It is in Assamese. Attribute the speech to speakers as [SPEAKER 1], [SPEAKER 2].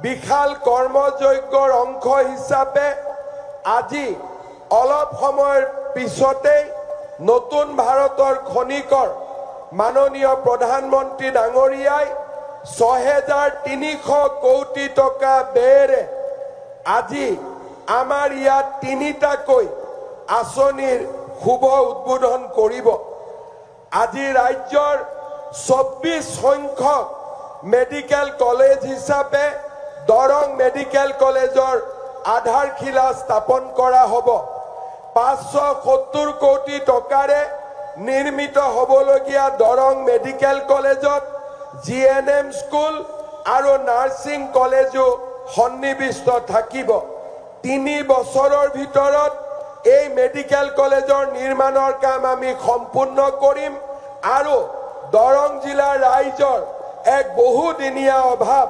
[SPEAKER 1] বিশাল কৰ্মযজ্ঞৰ অংশ হিচাপে আজি অলপ সময়ৰ পিছতেই নতুন ভাৰতৰ খনিকৰ মাননীয় প্ৰধানমন্ত্ৰী ডাঙৰীয়াই ৬৩০০ কোটি টকা ব্যয়েৰে আজি আমাৰ ইয়াত তিনিটাকৈ আঁচনিৰ শুভ উদ্বোধন কৰিব। আজি ৰাজ্যৰ ২৪ সংখ্যক মেডিকেল কলেজ হিচাপে দৰং মেডিকেল কলেজৰ আধাৰশিলা স্থাপন কৰা হ'ব। ৫৭০ কোটি টকাৰে নিৰ্মিত হ'বলগীয়া দৰং মেডিকেল কলেজত GNM স্কুল আৰু নাৰ্ছিং কলেজো সন্নিবিষ্ট থাকিব। ৩ বছৰৰ ভিতৰত এই মেডিকেল কলেজৰ নিৰ্মাণৰ কাম আমি সম্পূৰ্ণ কৰিম আৰু দৰং জিলাৰ ৰাইজৰ এক বহুদিনীয়া অভাৱ